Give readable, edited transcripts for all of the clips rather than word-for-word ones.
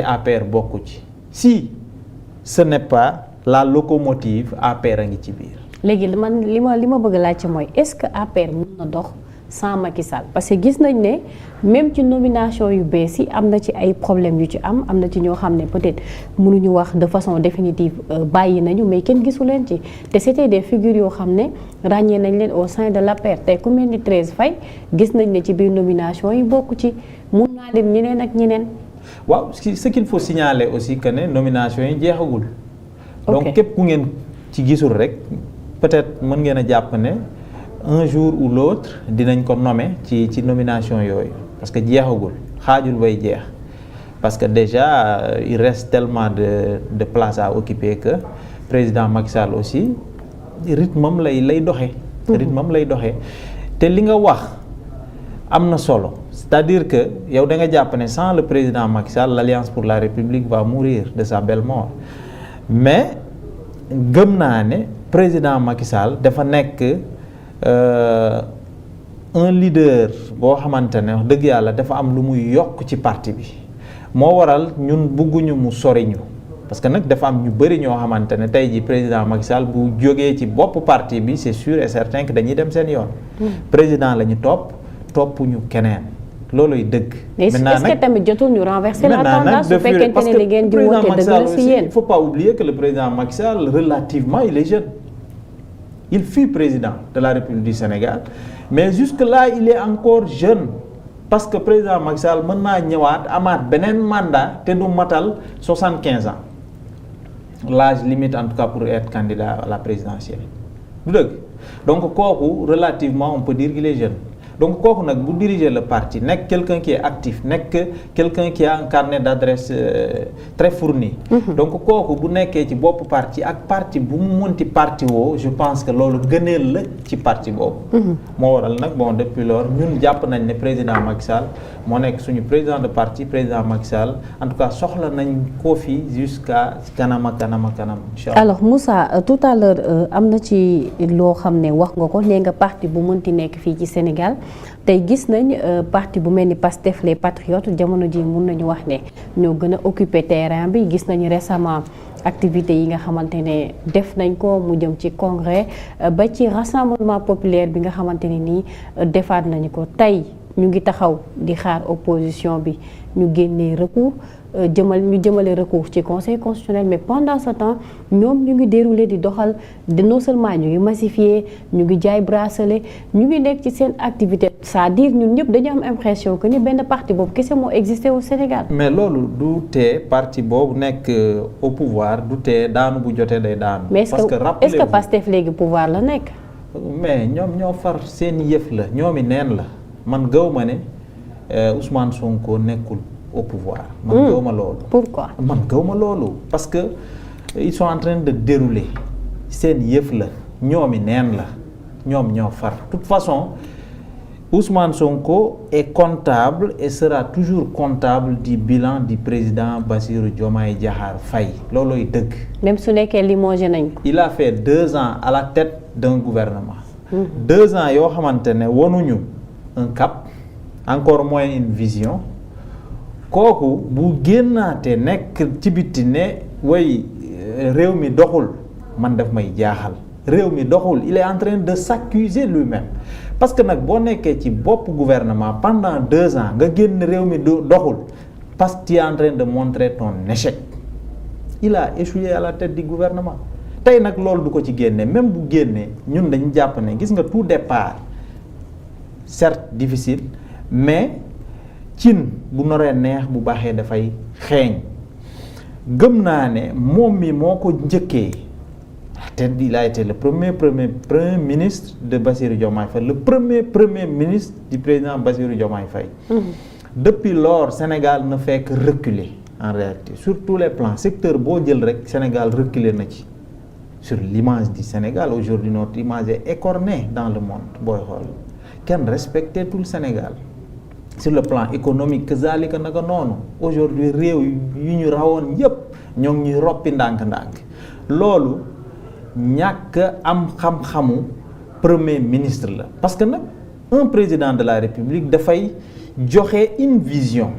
APR bokku ci si ce n'est pas la locomotive APR a ngi ci biir. léegi man li ma bëgg laajte mooy est-ce que APR mën na dox sans Macky Sall parce que gis nañ ne même ci nomination yu bees yi am na ci ay problèmes yu ci am na ci ñoo xam ne peut-être mënuñu wax de façon définitive bàyyi nañu mais kenn gisu leen ci te c'était des figures yoo xam ne ràññee nañ leen au sein de l'APR tey ku mel ni Thérèse Faye gis nañ ne ci biir nomination yi bokk ci mun naa leen ñeneen ak ñeneen. waaw ce qu'il faut signaler aussi que ne nomination yi jeexagul. donc képp ku ngeen ci gisul rek peut-être mën ngeen a jàpp ne un jour ou l'autre dinañ ko nommer ci nomination yooyu parce que jeexagul xaajul bay jeex parce que déjà il reste tellement de place à occuper que président Macky Sall aussi rythme am lay doxee. rythme am lay doxee te li nga wax am na solo c'est-à-dire que yow da nga jàpp ne sans le président Macky Sall l'Alliance pour la République va mourir de sa belle mort mais gëm naa ne président Macky Sall dafa nekk un leader boo xamante ne wax dëgg yàlla dafa am lu muy yokk ci parti bi moo waral ñun bëgguñu mu soriñu parce que nag dafa am ñu bëri ñoo xamante ne tey ji président Macky Sall bu jógee ci bopp parti bi c'est sûr et certain que dañuy dem seen yoon. président la ñu toppuñu keneen looluy dëgg. maintenant est-ce que tamit jotul ñu renverser la tendance su fekkente ne li ngeen di woote dëgg la si yéen. il faut pas oublier que le président Macky Sall relativement il est jeune. Il fut président de la République du Sénégal mais jusque-là il est encore jeune parce que président Macky Sall mën naa ñëwaat amaat beneen mandat te du matal 75 ans l'âge limite en tout cas pour être candidat à la présidentielle du dëgg donc kooku relativement on peut dire qu'il est jeune donc kooku nag bu diriger le parti nekk quelqu'un qui est actif nekk quelqu'un qui a un carnet d'adresse très fourni. donc kooku bu nekkee ci bopp parti ak parti bu mu munti parti woo je pense que loolu gëneel la ci parti boobu. moo waral nag bon depuis lors ñun jàpp nañ ne président Macky Sall moo nekk suñu président de parti président Macky Sall en tout cas soxla nañ koo fi jusqu'à kanam incha allah. alors Moussa tout à l'heure am na ci loo xam ne wax nga ko nee nga parti bu mënti nekk fii ci Sénégal. tey gis nañ parti bu mel ni Pastef les Patriotes jamono ji mun nañu wax ne ñoo gën a occuper terrain bi gis nañu récemment activités yi nga xamante ne def nañ ko mu jëm ci congrès ba ci rassemblement populaire bi nga xamante ne nii defaat nañu ko tey ñu ngi taxaw di xaar opposition bi ñu génnee recours jëmale recours ci conseil constitutionnel mais pendant ce temps ñoom ñu ngi dérouler di doxal non seulement ñu ngi massifier ñu ngi jaay bracelet ñu ngi nekk ci seen activité c'est-à-dire ñun ñëpp dañu am impression que ni benn parti boobu kese moo existé au Sénégal. mais loolu du tee parti boobu nekk au pouvoir du tee daanu bu jotee day daanu. parce que est-ce que Pastef léegi pouvoir la nekk. mais ñoom ñoo far seen yëf la ñoomi neen la man gaw ma ne Ousmane Sonko nekkul au pouvoir. man gaw ma loolu. pourquoi man gaw ma loolu parce que ils sont en train de dérouler seen yëf la ñoomi neen la ñoom ñoo far de toute façon Ousmane Sonko est comptable et sera toujours comptable du bilan du président Bassirou Diomaye Diakhar Faye loolooy dëgg. même su nekkee limogé nañ ko. il a fait 2 ans à la tête d'un gouvernement. 2 ans yoo xamante ne wonuñu un cap encore moins une vision kooku bu génnaate nekk ci biti ne way réew mi doxul man daf may jaaxal réew mi doxul il est en train de s'accuser lui-même parce que nag boo nekkee ci bopp gouvernement pendant 2 ans nga génn réew mi doxul parce que tu es en train de montrer ton échec il a échoué à la tête du gouvernement tey nag loolu du ko ci génne même bu génnee ñun dañu jàpp ne gis nga tout départ certes difficile mais cin bu noree neex bu baaxee dafay xeeñ gëm naa ne moom mi moo ko njëkkee te il a été le premier ministre de Bassirou Diomaye Faye le premier ministre du président Bassirou Diomaye Faye. Depuis lors Sénégal ne fait que reculer en réalité sur tous les plans secteur boo jël rek Sénégal reculer na ci sur l'image du Sénégal aujourd'hui notre image est écornée dans le monde booy xool kenn respecté tout le Sénégal sur le plan économique que zalika naka noonu aujourd'hui réew yu ñu rawoon yépp ñoo ngi ñuy roppi ndànk-ndànk loolu ñàkk am xam-xamu premier ministre la parce que nag un président de la République dafay joxe une vision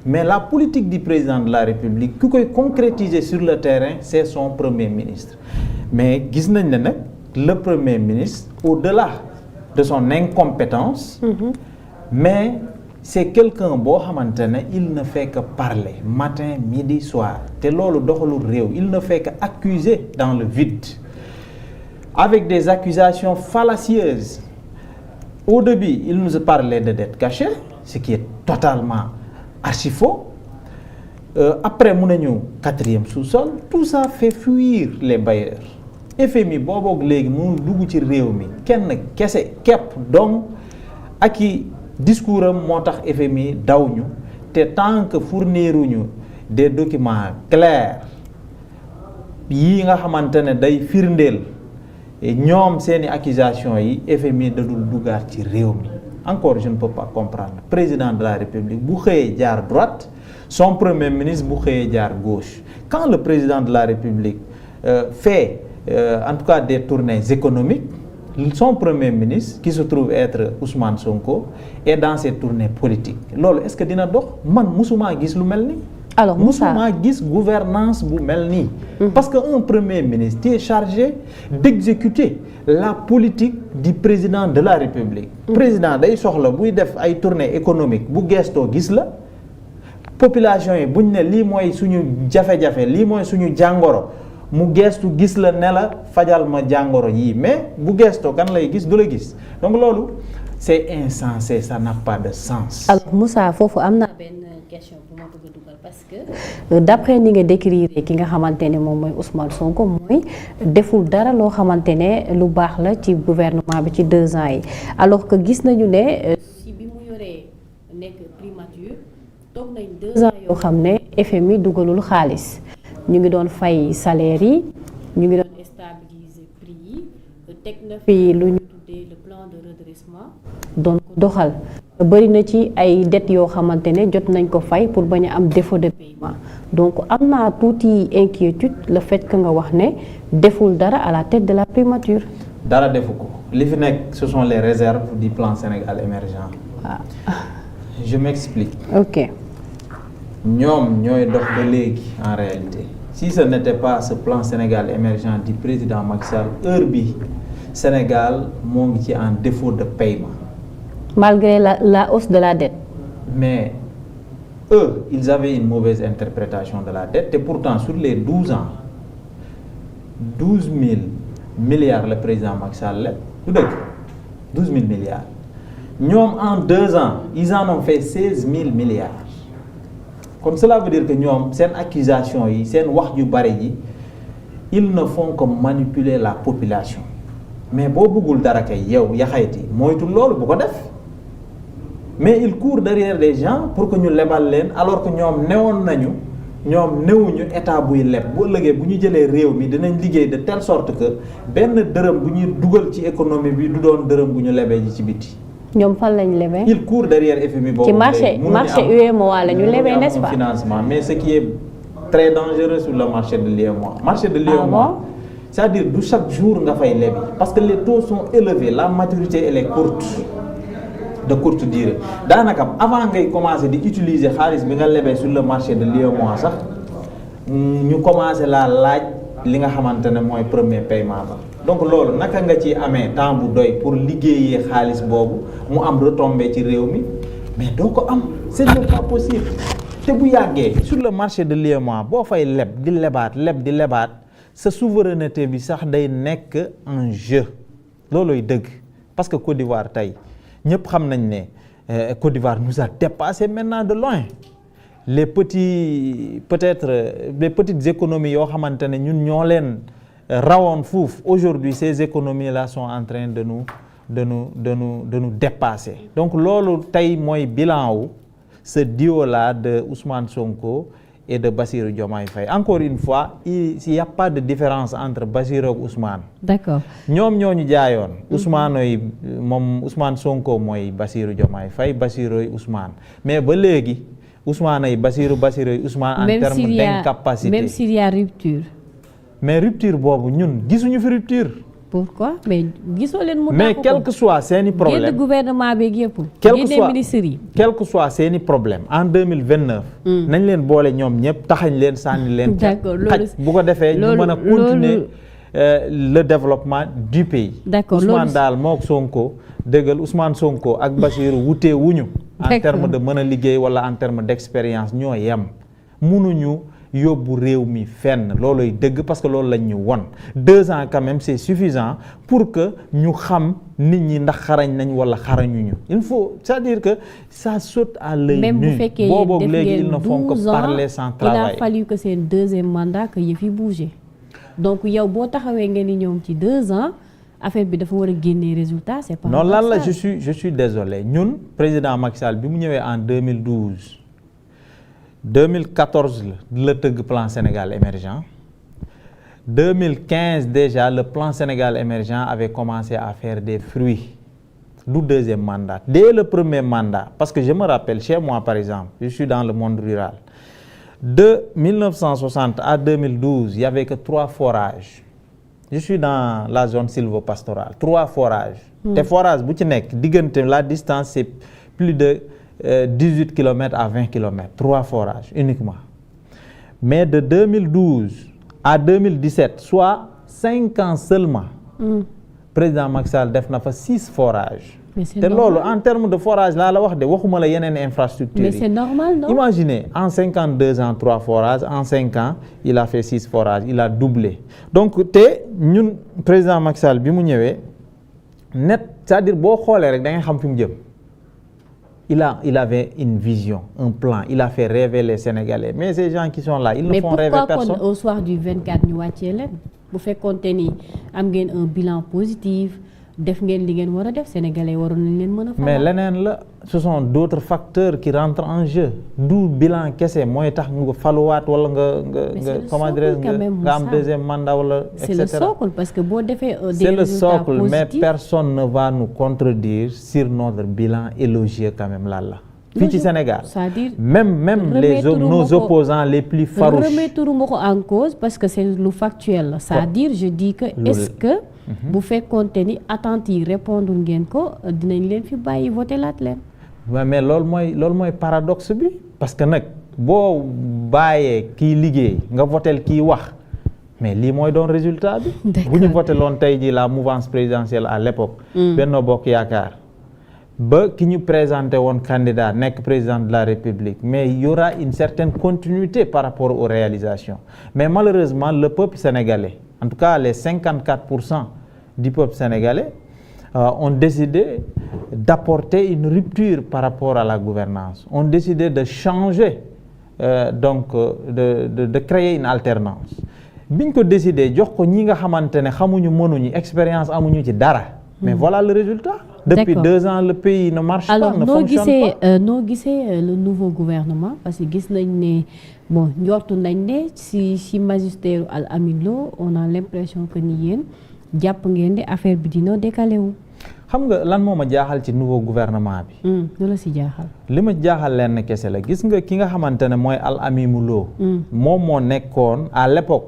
mais la politique du président de la République ki koy concrétiser sur le terrain c'est son premier ministre mais gis nañ ne nag le premier ministre au-delà de son incompétence mais c'est quelqu'un boo xamante ne il ne fait que parler matin midi soir te loolu doxalul réew il ne fait que accuser dans le vide avec des accusations fallacieuses. Au début il nous parlait de dette cachée ce qui est totalement archi faux. Après mu nañu quatrième sous-sol tout ça fait fuir les bailleurs FMI booboog léegi mu dugg ci réew mi kenn kese képp donc ak i discours am moo tax FMI daw ñu te tant que fourniruñu des documents clairs yi nga xamante ne day firndeel ñoom seeni accusations yi FMI dadul duggaat ci réew mi encore je ne peux pas comprendre président de la République bu xëyee jaar droite son premier ministre bu xëyee jaar gauche quand le président de la République fait en tout cas des tournées économiques son premier ministre qui se trouve être Ousmane Sonko est dans ses tournées politiques loolu est-ce que dina dox man musuma gis lu mel ni alors musuma gis gouvernance bu mel nii parce que un premier ministre qui est chargé d'exécuter la politique du président de la République président day soxla buy def ay tournées économiques bu gestoo gis la population yi buñ ne lii mooy suñu jafe-jafe lii mooy suñu jàngoro mu gestu gis la ne la fajal ma jàngoro yii mais bu gestoo kan lay gis du la gis donc loolu c'est insensé ça n'a pas de sens. alors Moussa foofu am na benn question bu ma bëgg a dugal parce que d'après ni nga décrire ki nga xamante ne moom mooy Ousmane Sonko mooy deful dara loo xamante ne lu baax la ci gouvernement bi ci 2 ans yi alors que gis nañu ne si bi mu yoree nekk primature toog nañ 2 ans yoo xam ne FMI dugalul xaalis ñu ngi doon fay salaire yi ñu ngi doon stabiliser prix yi teg na fi lu ñu tuddee le plan de redressement doon ko doxal bëri na ci ay dettes yoo xamante ne jot nañ ko fay pour bañ a am défaut de paiement donc am naa tuuti inquiétude le fait que nga wax ne deful dara à la tête de la primature. dara defu ko li fi nekk ce sont les réserves du plan Sénégal émergent. Je m'explique. ok. ñoom ñooy dox ba léegi en réalité si ce n'était pas ce plan Sénégal émergent du président Macky Sall heure bi Sénégal moo ngi ci en défaut de paiement. malgré la hausse de la dette. mais eux ils avaient une mauvaise interprétation de la dette et pourtant sur les 12 ans 12 000 milliards le président Macky Sall leb du dëgg 12 000 milliards ñoom en 2 ans ils en ont fait 16 000 milliards. Comme cela veut dire que ñoom seen accusation yi seen wax yu bari ji ils ne font que manipuler la population mais boo bëggul dara kay yow yaxayti moytu loolu bu ko def mais ils courent derrière des gens pour que ñu lebal leen alors que ñoom newoon nañu ñoom newuñu état buy leb bu ëllëgee bu ñu jëlee réew mi dinañ liggéey de telle sorte que benn dërëm bu ñuy dugal ci économie bi du doon dërëm bu ñu lebee ji ci biti. ñoom fan lañ lebee. il court derrière FMI boobu. ci marché UEMOA la ñu lebee n'est-ce pas. financement mais ce qui est très dangereux sur le marché de l'UEMOA. marché de l'UEMOA. Bon? C'est-à-dire du chaque jour nga fay lebi parce que les taux sont élevés la maturité elle est courte de courte durée daanaka avant ngay commencer di utiliser xaalis bi nga lebee sur le marché de l'UEMOA sax ñu commencer la laaj li nga xamante ne mooy premier paiement ba. donc loolu naka nga ci amee temps bu doy pour liggéeyee xaalis boobu mu am retombée ci réew mi mais doo ko am c'est pas possible te bu yàggee sur le marché de l'UEMOA boo fay leb di lebaat sa souveraineté bi sax day nekk en jeu loolooy dëgg parce que Côte d'Ivoire tey ñëpp xam nañ ne Côte d'Ivoire nous a dépassé maintenant de loin les petites économies yoo xamante ne ñun ñoo leen rawoon fuuf aujourd'hui ces économies là sont en train de nous dépasser donc loolu tey mooy bilan wu ce duo là de Ousmane Sonko et de Bassirou Diomaye Faye encore une fois il y a pas de différence entre Bassirou ak Ousmane. D'accord. ñoom ñoo ñu jaayoon. Ousmane Sonko mooy Bassirou Diomaye Faye Bassirou Ousmane mais ba léegi Ousmane ay Bassirou Ousmane. en termes d'incapacité même s'il y a rupture. mais rupture boobu ñun gisuñu fi rupture pourquoi mais gisoo leen mu mais quel que soit seeni problème génn gouvernement beeg yëpp. génne ministres yi. quel que soit seeni problème en 2029. nañ leen boole ñoom ñëpp taxañ leen sànni leen. d'accord loolu bu ko defee ñu mën a continuer le développement du pays. d'accord Ousmane daal mook Sonko dëggal Ousmane Sonko ak Bassirou wutee wuñu en terme de mën a liggéey wala en terme d'expérience ñoo yem mënuñu yóbbu réew mi fenn looloy dëgg parce que loolu lañ ñu won 2 ans quand même c'est suffisant pour que ñu xam nit ñi ndax xarañ nañ wala xarañuñu il faut c'est-à-dire que ça saute à l'œil nu même bu fekkee boobu def léegi ngeen ils ne font que 12 ans parler sans travail. il a fallu que seen deuxième mandat que yëf yi bougé donc yow boo taxawee ngeen ni ñoom ci 2 ans affaire bi dafa war a génnee résultat c'est pas. non lan la je suis désolé ñun président Macky Sall bi mu ñëwee en 2012 2014 la tëgg plan Sénégal émergent 2015 déjà le plan Sénégal émergent avait commencé à faire des fruits du deuxième mandat dès le premier mandat parce que je me rappelle chez moi par exemple je suis dans le monde rural de 1960 à 2012 il y avait que 3 forages je suis dans la zone sylvopastorale 3 forages te forage bu ci nekk diggante la distance c'est plus de 18 km à 20 km 3 forages uniquement mais de 2012 à 2017 soit 5 ans seulement président Macky Sall def na fa 6 forages te loolu en termes de forage laa la wax de waxuma la yeneen infrastructures yi. mais c'est normal non? Imaginez en 52 ans 3 forages en 5 ans il a fait 6 forages il a doublé donc te ñun président Macky Sall bi mu ñëwee net c'est-à-dire boo xoolee rek da ngay xam fi mu jëm il avait une vision un plan il a fait rêver les Sénégalais mais ces gens qui sont là ils ne font rêver personne. mais pourquoi kon au soir du 24 ñu wàccee leen bu fekkoonte ni am ngeen un bilan positif def ngeen li ngeen war a def Sénégalais waroon nañ leen mën a. mais leneen la ce sont d'autres facteurs qui rentrent en jeu du bilan kese mooy tax nga faluwaat wala nga comment dirais nga am deuxième mandat wala et cetera. c'est le socle parce que boo defee c'est le socle mais personne ne va nous contredire sur notre bilan élogieux quand même là fii ci Sénégal c'est-à-dire même nos opposants les plus farouches remettruma ko en cause parce que c'est lu factuel la c'est-à-dire je dis que est-ce que bu fekkoonte ni attentes yi répondre ngeen ko dinañ leen fi bàyyi voter laat leen mais loolu mooy paradoxe bi parce que nag boo bàyyee kii liggéey nga votel kii wax mais lii mooy doon résultat bi bu ñu voté loon tey ji la mouvance présidentielle à l'époque Benno Bokk Yaakaar ba ki ñu présenté woon candidat nekk président de la République mais il y aura une certaine continuité par rapport aux réalisations mais malheureusement le peuple sénégalais en tout cas les 54% du peuple sénégalais ont décidé d'apporter une rupture par rapport à la gouvernance ont décidé de changer de créer une alternance biñ ko décidé jox ko ñi nga xamante ne xamuñu mënuñu expérience amuñu ci dara mais voilà le résultat. Depuis 2 ans le pays ne marche pas ne fonctionne pas. noo gisee le nouveau gouvernement parce que gis nañ ne bon njortu nañ ne si magistère Al Amine Lo on a l'impression que ni yéen jàpp ngeen ne affaire bi dina décalé wu. xam nga lan moo ma jaaxal ci nouveau gouvernement bi. lu la si jaaxal. li ma jaaxal lenn kese la gis nga ki nga xamante ne mooy Al Amine Lo. moom moo nekkoon à l'époque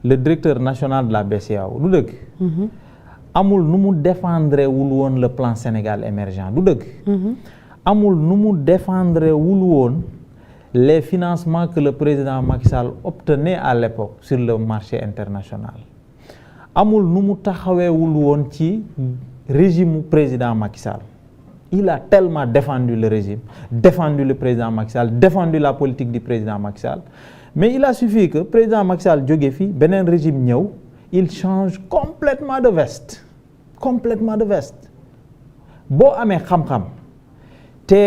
le directeur national de la BCEAO du dëgg. amul nu mu défendre wul woon le plan Sénégal émergent du dëgg. amul nu mu défendre wul woon les financements que le président Macky Sall obtenait à l'époque sur le marché international. amul nu mu taxawee wul woon ci régime président Macky Sall. il a tellement défendu le régime défendu le président Macky Sall défendu la politique du président Macky Sall mais il a suffi que président Macky Sall jóge fi beneen régime ñëw il change complètement de veste. Complètement de veste boo amee xam-xam te